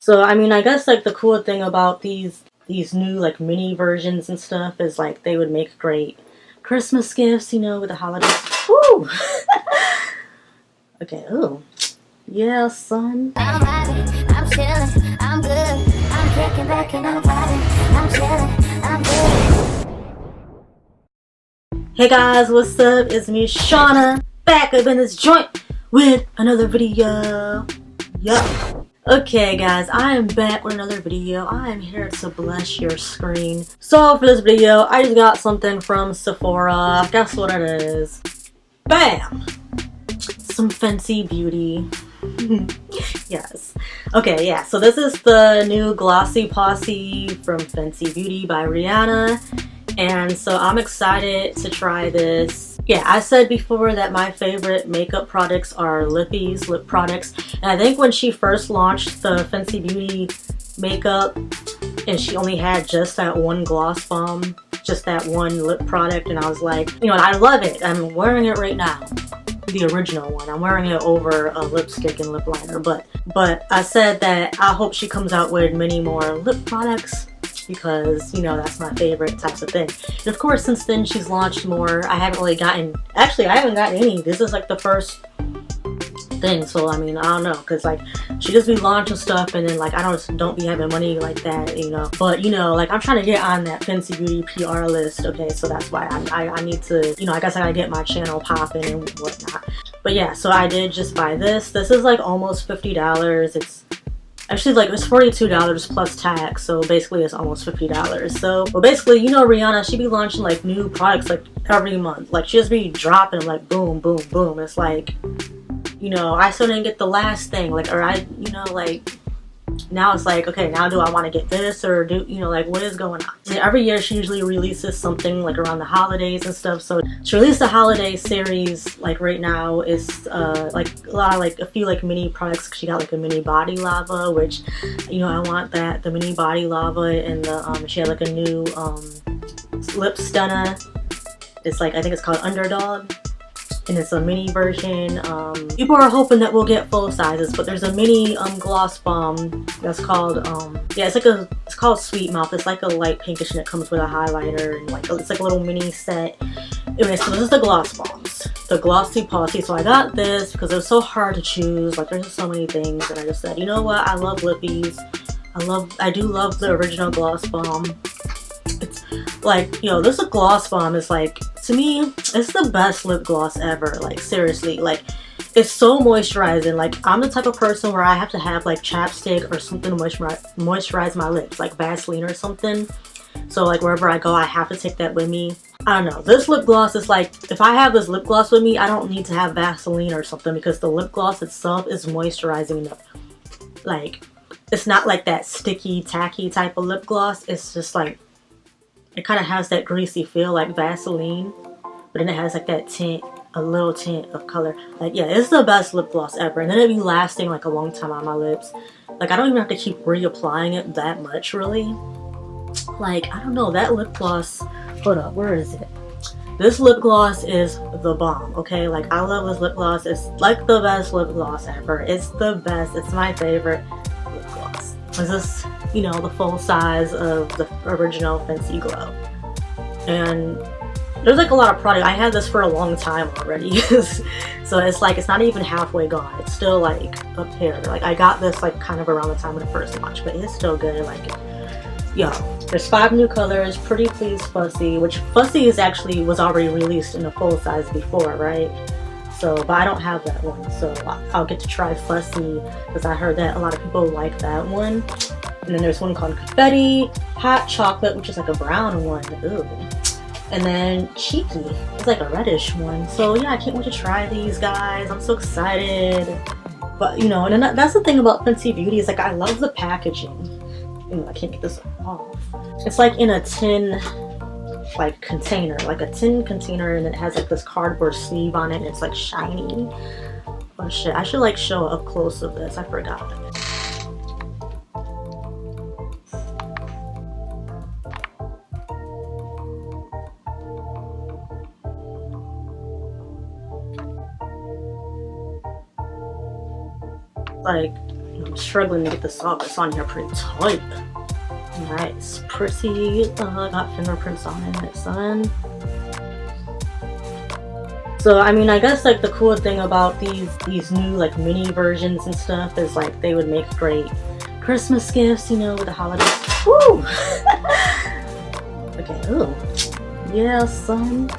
So I mean, I guess like the cool thing about these new like mini versions and stuff is like they would make great Christmas gifts, you know, with the holidays. Woo! Okay, oh. Yeah, son. I'm vibing, I'm chilling, I'm good. I'm kicking back and I'm vibing, I'm chilling, I'm good. Hey guys, what's up? It's me, Shauna, back up in this joint with another video. Yup. Okay guys, I am back with another video. I am here to bless your screen. So for this video, I just got something from Sephora. Guess what it is? Bam! Some Fenty Beauty. Yes. Okay, yeah. So this is the new Glossy Posse from Fenty Beauty by Rihanna. And so I'm excited to try this. Yeah, I said before that my favorite makeup products are lippies, lip products. And I think when she first launched the Fenty Beauty makeup and she only had just that one gloss bomb, just that one lip product, and I was like, you know, I love it. I'm wearing it right now. The original one. I'm wearing it over a lipstick and lip liner, but I said that I hope she comes out with many more lip products because, you know, that's my favorite types of thing. And of course, since then she's launched more. I haven't really gotten, actually I haven't gotten any. This is like the first thing, so I mean, I don't know, because like she just be launching stuff and then like I don't be having money like that, you know. But you know, like I'm trying to get on that Fenty Beauty PR list, okay, so that's why I need to, you know, I guess I gotta get my channel popping and whatnot. But yeah, so I did just buy this. This is like almost $50. It's actually like, it's $42 plus tax, so basically it's almost $50. So, well, basically, you know, Rihanna, she be launching like new products like every month. Like she just be dropping like boom, boom, boom. It's like, you know, I still didn't get the last thing, like, or I, you know, like, now it's like, okay, now do I want to get this, or do, you know, like, what is going on? And every year she usually releases something like around the holidays and stuff. So she released a holiday series, like right now is like a lot of like a few like mini products. She got like a mini body lava, which, you know, I want that, the mini body lava. And the she had like a new lip stunner. It's like, I think it's called Underdog, and it's a mini version. People are hoping that we'll get full sizes, but there's a mini gloss bomb that's called yeah, it's called Sweet Mouth. It's like a light pinkish and it comes with a highlighter and like it's like a little mini set. Anyway, so this is the gloss bombs, the Glossy Posse. So I got this because it was so hard to choose. Like there's just so many things, and I just said, you know what, I love lippies. I do love the original gloss bomb. It's like, you know, this gloss bomb is like, to me, it's the best lip gloss ever. Like seriously, like it's so moisturizing. Like I'm the type of person where I have to have like chapstick or something to moisturize my lips, like Vaseline or something. So like wherever I go, I have to take that with me. I don't know, this lip gloss is like, if I have this lip gloss with me, I don't need to have Vaseline or something because the lip gloss itself is moisturizing enough. Like it's not like that sticky, tacky type of lip gloss. It's just like, it kind of has that greasy feel like Vaseline, but then it has like that tint, a little tint of color. Like, yeah, it's the best lip gloss ever. And then it be lasting like a long time on my lips. Like, I don't even have to keep reapplying it that much, really. Like, I don't know, that lip gloss, hold up, where is it? This lip gloss is the bomb, okay? Like, I love this lip gloss. It's like the best lip gloss ever. It's the best. It's my favorite lip gloss. This is, you know, the full size of the original Fenty Glow. And there's like a lot of product. I had this for a long time already. So it's like, it's not even halfway gone. It's still like up here. Like I got this like kind of around the time of the first launch, but it's still good. Like, yo, there's 5 new colors. Pretty Please Fussy, which Fussy is actually was already released in a full size before, right? So, but I don't have that one, so I'll get to try Fussy because I heard that a lot of people like that one. And then there's one called Confetti, Hot Chocolate, which is like a brown one. Ooh. And then Cheeky, it's like a reddish one. So yeah, I can't wait to try these, guys. I'm so excited. But you know, and that's the thing about Fenty Beauty is like I love the packaging. You know, I can't get this off. It's like in a tin like container, like a tin container, and it has like this cardboard sleeve on it and it's like shiny. Oh shit, I should like show up close of this. I forgot. Like, you know, struggling to get this off. It's on here pretty tight. Nice, pretty. Got fingerprints on it, son. So I mean, I guess like the cool thing about these new like mini versions and stuff is like they would make great Christmas gifts, you know, with the holidays. Woo! Okay. Ooh. Yeah, son.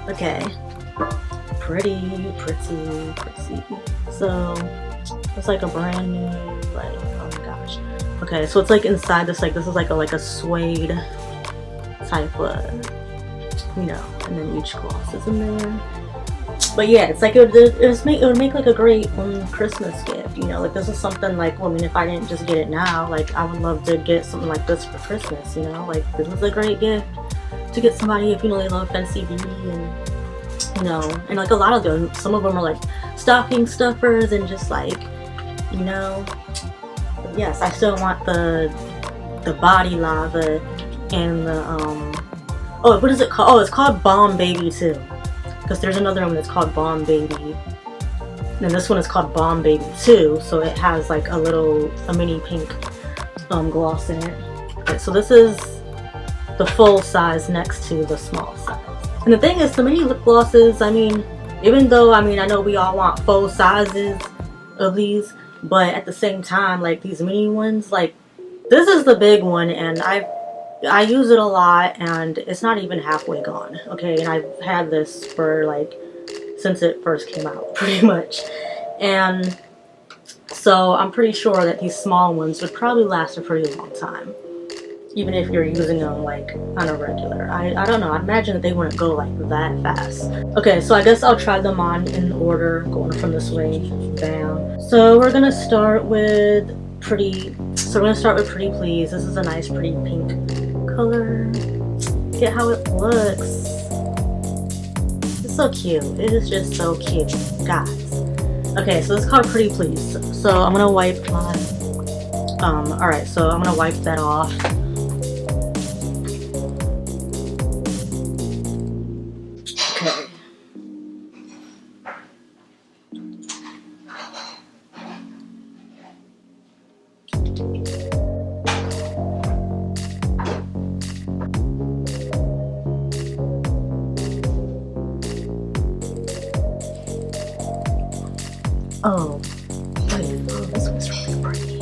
Okay. Pretty. So it's like a brand new, like, oh my gosh. Okay, so it's like inside this, like, this is like a suede type of, you know, and then each gloss is in there. But yeah, it's like it would make like a great Christmas gift, you know. Like this is something like, well, I mean, if I didn't just get it now, like I would love to get something like this for Christmas, you know. Like this is a great gift to get somebody if you know they love Fenty Beauty, and you know, and like a lot of them, some of them are like stocking stuffers and just like, you know. But yes, I still want the body lava and the oh, what is it called? Oh, it's called Bomb Baby too. Because there's another one that's called Bomb Baby, and this one is called Bomb Baby 2, so it has like a mini pink gloss in it. Okay, so this is the full size next to the small size. And the thing is, the mini lip glosses, I mean, even though, I mean, I know we all want full sizes of these, but at the same time, like these mini ones, like this is the big one, and I use it a lot, and it's not even halfway gone, okay? And I've had this for like since it first came out, pretty much. And so I'm pretty sure that these small ones would probably last a pretty long time, even if you're using them like on a regular. I don't know, I imagine that they wouldn't go like that fast. Okay, so I guess I'll try them on in order, going from this way down. So we're gonna start with Pretty Please. This is a nice pretty pink color. Get how it looks. It's so cute. It is just so cute, guys. Okay, so it's called Pretty Please. So I'm gonna wipe my alright, so I'm gonna wipe that off. Okay. Oh, wait, oh, this one's really pretty.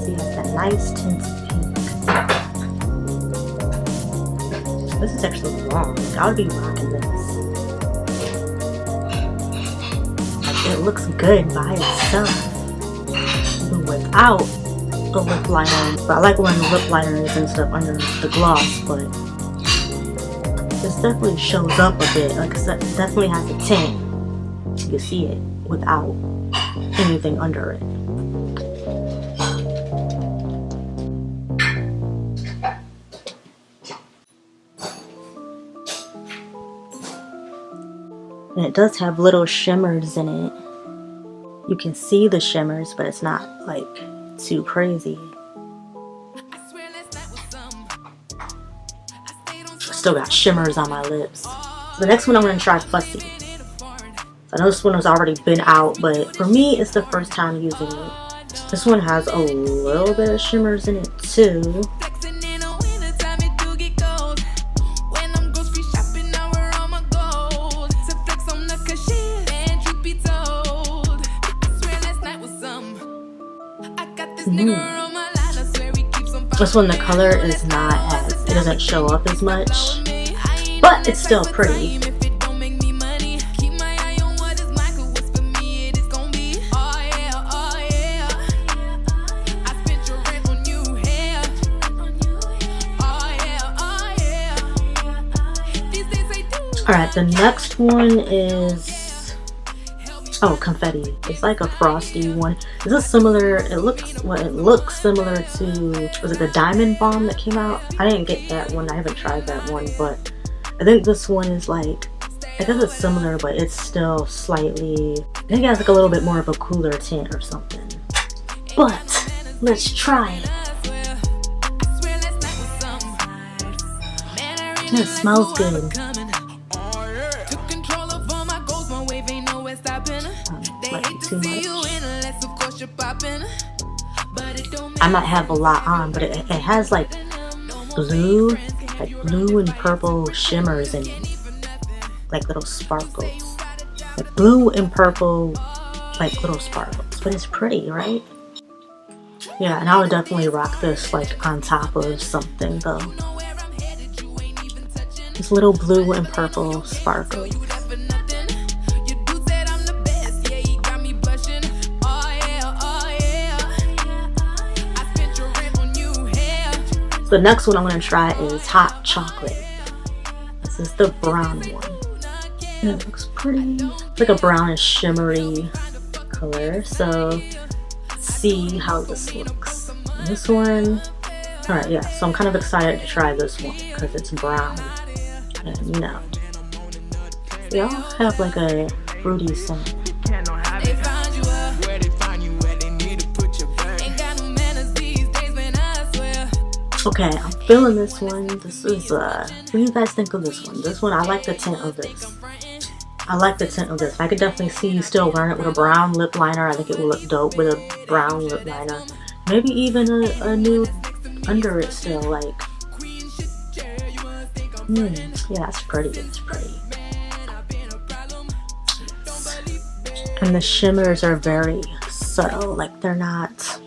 See, it has that nice tinted pink. This is actually long. Like, I would be rocking this. Like, it looks good by itself, even without the lip liner. But I like wearing the lip liners and stuff under the gloss, but this definitely shows up a bit. Like I said, it definitely has a tint. You can see it without anything under it. And it does have little shimmers in it. You can see the shimmers, but it's not like too crazy. Still got shimmers on my lips. So the next one I'm going to try Fussy. So I know this one has already been out, but for me it's the first time using it. This one has a little bit of shimmers in it too. This one, the color is not as, it doesn't show up as much, but it's still pretty. Alright, the next one is, oh, Confetti. It's like a frosty one. This is similar, it looks similar to, was it the Diamond Bomb that came out? I didn't get that one, I haven't tried that one, but I think this one is like, I guess it's similar, but it's still slightly, I think it has like a little bit more of a cooler tint or something. But, let's try it. It smells good. might be too much. I might have a lot on, but it has like blue and purple shimmers in it, like little sparkles, like blue and purple, like little sparkles. But it's pretty, right? Yeah, and I would definitely rock this like on top of something though. This little blue and purple sparkles. The next one I'm going to try is hot chocolate. This is the brown one. And it looks pretty. It's like a brownish shimmery color. So let's see how this looks. And this one, alright, yeah. So I'm kind of excited to try this one because it's brown. And you know, they all have like a fruity scent. Okay, I'm feeling this one. This is, what do you guys think of this one? This one, I like the tint of this. I like the tint of this. I could definitely see you still wearing it with a brown lip liner. I think it will look dope with a brown lip liner. Maybe even a nude under it still, like. Yeah, it's pretty, it's pretty. And the shimmers are very subtle, like they're not.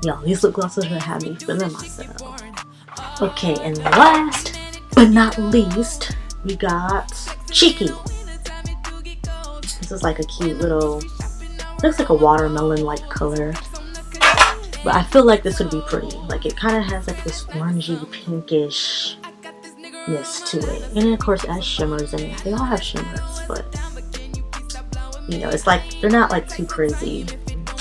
Yo, these lip glosses are having me feeling myself. Okay, and last but not least, we got Cheeky. This is like a cute little, looks like a watermelon-like color. But I feel like this would be pretty. Like it kind of has like this orangey, pinkishness to it. And of course it has shimmers in it. They all have shimmers, but you know, it's like, they're not like too crazy.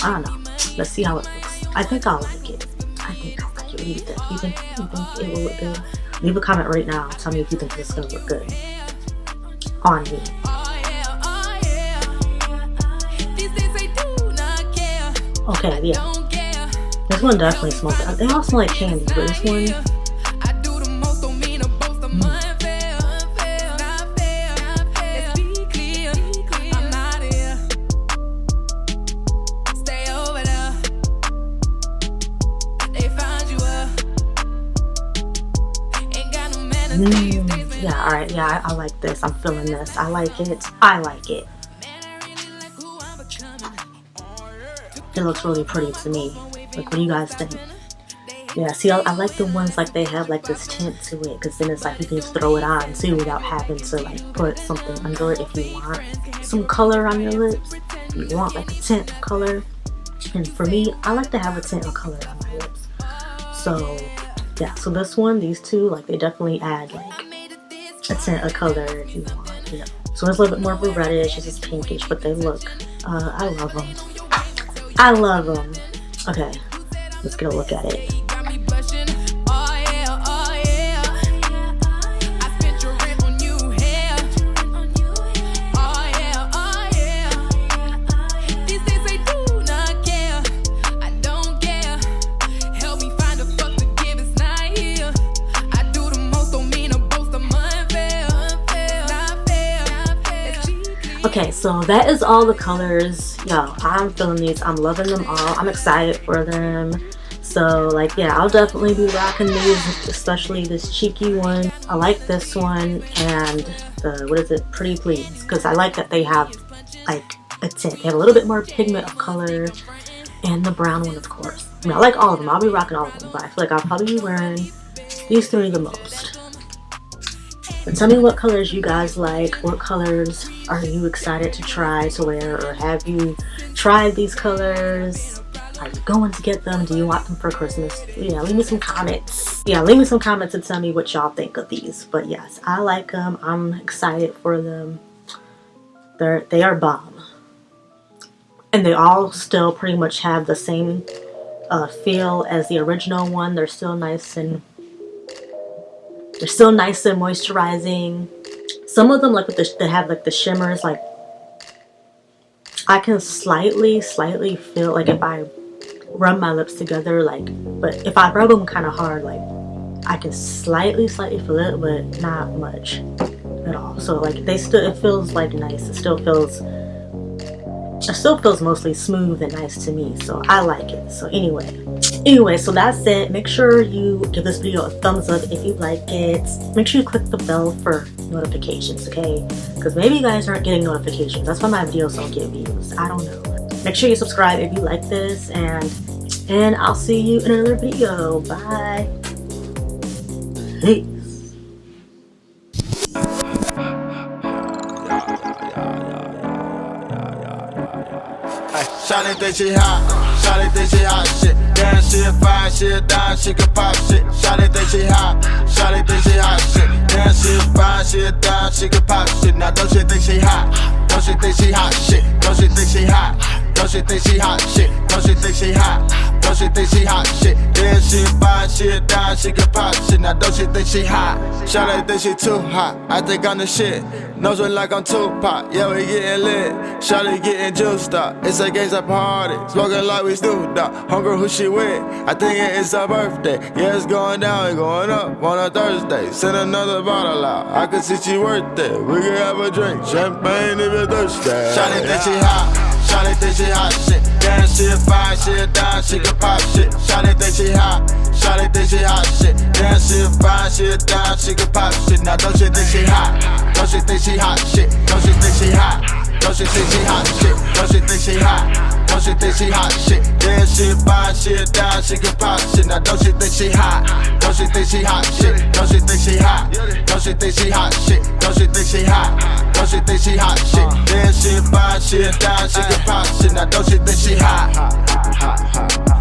I don't know. Let's see how it looks. I think I'll like it. I think I'll like it. What do you think? You think it will look good? Leave a comment right now. Tell me if you think this is gonna look good on me. Okay, yeah. This one definitely smells. They all smell like candy, but this one. Yeah, alright, yeah, I like this. I'm feeling this. I like it. I like it. It looks really pretty to me. Like, what do you guys think? Yeah, see, I like the ones like they have like this tint to it, because then it's like you can just throw it on too without having to like put something under it if you want some color on your lips. If you want like a tint of color. And for me, I like to have a tint of color on my lips. So yeah, so this one, these two, like they definitely add like a tint of color if you want, you know. So it's a little bit more of a reddish, it's just pinkish, but they look, I love them. I love them. Okay, let's get a look at it. Okay, so that is all the colors. Yo, I'm feeling these. I'm loving them all. I'm excited for them. So, like, yeah, I'll definitely be rocking these, especially this Cheeky one. I like this one and the, what is it, Pretty Please, because I like that they have, like, a tint. They have a little bit more pigment of color, and the brown one, of course. I mean, I like all of them. I'll be rocking all of them, but I feel like I'll probably be wearing these three the most. But tell me what colors you guys like. What colors are you excited to try to wear, or have you tried these colors? Are you going to get them? Do you want them for Christmas? Yeah, leave me some comments. Yeah, leave me some comments and tell me what y'all think of these. But yes, I like them. I'm excited for them. They are bomb. And they all still pretty much have the same feel as the original one. They're still nice and moisturizing. Some of them, like with they have like the shimmers, like I can slightly feel like if I rub my lips together, like, but if I rub them kind of hard, like I can slightly feel it, but not much at all. So like it feels like nice. It still feels mostly smooth and nice to me, so I like it. So anyway, so that's it. Make sure you give this video a thumbs up if you like it. Make sure you click the bell for notifications, okay? Because maybe you guys aren't getting notifications. That's why my videos don't get views. I don't know. Make sure you subscribe if you like this, and I'll see you in another video. Bye. Peace. Shawty think she hot, shawty think she hot shit. Damn, she a fine, she a dime, she can pop shit. Shawty think she hot, shawty think she hot shit. Damn, she a fine, she a dime, she can pop shit. Now don't she think she hot? Don't she think she hot shit? Don't she think she hot? Don't she think she hot shit? Don't she think she hot? Don't she think she hot shit? Damn, she a fine, she a dime, she can pop shit. Now don't she think she hot? Shawty think she too hot, I think I'm the shit. Nose ring like I'm Tupac, yeah, we getting lit. Shawty getting juiced up, it's a gangsta party. Smoking like we Snoop Dogg, hunger who she with? I think it is her birthday. Yeah, it's going down and going up on a Thursday. Send another bottle out, I can see she worth it. We can have a drink, champagne if you're thirsty. Shawty think she hot, shawty think she hot shit. Damn, she a fine, she a dime, she can pop shit. Shawty think she hot, shawty think she hot shit. Damn, she a fine, she a dime, she can pop shit. Now don't she think she hot? Don't she think she hot shit? Don't she think she hot? Don't she think she hot shit? Don't she think she hot? Don't she think she hot shit? Damn, she a fine, she a dime, she can pop shit. Now don't she think she hot? Don't she think she hot shit? Don't she think she hot? Don't she think she hot shit? Don't she think she hot? Don't she think she hot shit? Damn, she a fine, she a dime, she can pop shit. Now don't she think she hot?